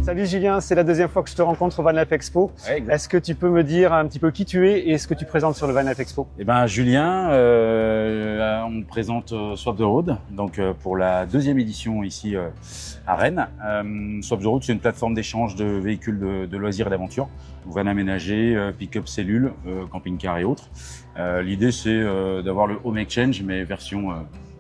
Salut Julien, c'est la deuxième fois que je te rencontre au Van Life Expo. Ouais, Est-ce que tu peux me dire un petit peu qui tu es et ce que tu présentes sur le Van Life Expo? Eh ben Julien, on présente Swap the Road, donc pour la deuxième édition ici à Rennes. Swap the Road, c'est une plateforme d'échange de véhicules de loisirs et d'aventure, van aménagé, pick-up cellule, camping-car et autres. L'idée c'est d'avoir le home exchange mais version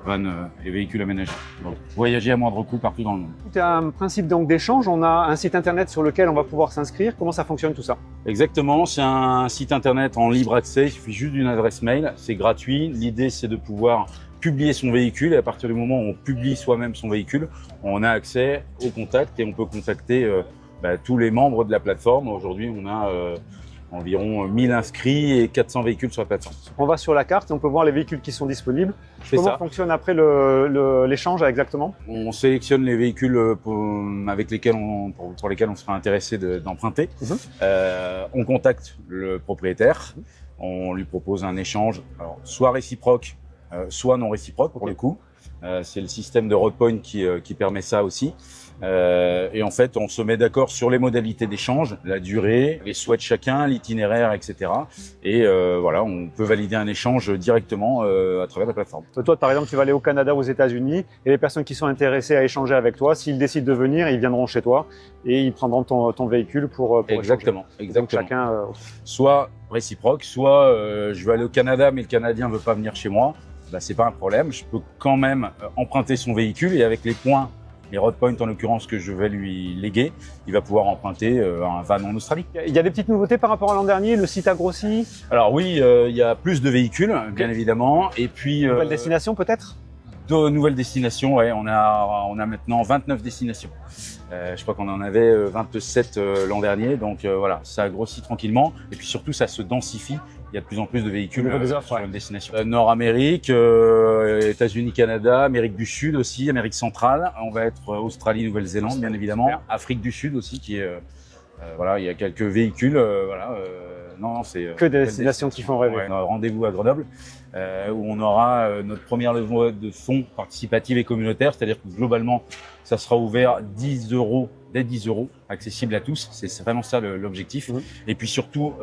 van et véhicules aménagés. Donc voyager à moindre coût partout dans le monde. Tu as un principe donc d'échange, on a un site internet sur lequel on va pouvoir s'inscrire. Comment ça fonctionne tout ça? Exactement, c'est un site internet en libre accès, il suffit juste d'une adresse mail, c'est gratuit. L'idée c'est de pouvoir publier son véhicule et à partir du moment où on publie soi-même son véhicule, on a accès au contact et on peut contacter tous les membres de la plateforme. Aujourd'hui, on a environ 1000 inscrits et 400 véhicules sur la plateforme. On va sur la carte et on peut voir les véhicules qui sont disponibles. C'est Comment ça. fonctionne après l'échange exactement? On sélectionne les véhicules avec lesquels pour lesquels on sera intéressé d'emprunter. On contacte le propriétaire, on lui propose un échange, alors, soit réciproque, soit non réciproque pour le coup. C'est le système de Roadpoint qui permet ça aussi. Et en fait, on se met d'accord sur les modalités d'échange, la durée, les souhaits de chacun, l'itinéraire, etc. Et voilà, on peut valider un échange directement à travers la plateforme. Toi, par exemple, tu vas aller au Canada, aux États-Unis, et les personnes qui sont intéressées à échanger avec toi, s'ils décident de venir, ils viendront chez toi et ils prendront ton véhicule pour Exactement, échanger. exactement. Donc, chacun, soit réciproque, soit je veux aller au Canada, mais le Canadien veut pas venir chez moi. Bah, c'est pas un problème. Je peux quand même emprunter son véhicule et avec les points, les Roadpoint en l'occurrence que je vais lui léguer, il va pouvoir emprunter un van en Australie. Il y a des petites nouveautés par rapport à l'an dernier, le site a grossi. Alors oui, il y a plus de véhicules, bien évidemment, et puis Nouvelle destination peut-être? de nouvelles destinations. Ouais, on a maintenant 29 destinations. Je crois qu'on en avait 27 l'an dernier, donc voilà, ça grossit tranquillement, et puis surtout ça se densifie. Il y a de plus en plus de véhicules sur une destination. Nord-Amérique, États-Unis, Canada, Amérique du Sud aussi, Amérique centrale. On va être Australie, Nouvelle-Zélande, bien évidemment. Super. Afrique du Sud aussi, qui est voilà, il y a quelques véhicules. Non, c'est que des destinations qui font rêver. Ouais, rendez-vous à Grenoble, où on aura notre première levée de fonds participative et communautaire, c'est-à-dire que globalement, ça sera ouvert 10 €, dès 10 €, accessible à tous. C'est vraiment ça l'objectif. Et puis surtout,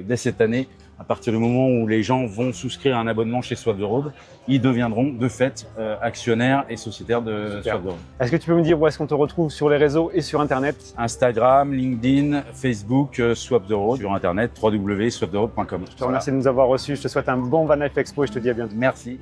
dès cette année, à partir du moment où les gens vont souscrire un abonnement chez Swap the Road, ils deviendront de fait actionnaires et sociétaires de Swap the Road. Est-ce que tu peux me dire où est-ce qu'on te retrouve sur les réseaux et sur Internet? Instagram, LinkedIn, Facebook, Swap the Road, sur Internet, www.swaptheroad.com. Je te remercie de nous avoir reçus. Je te souhaite un bon Van Life Expo et je te dis à bientôt. Merci.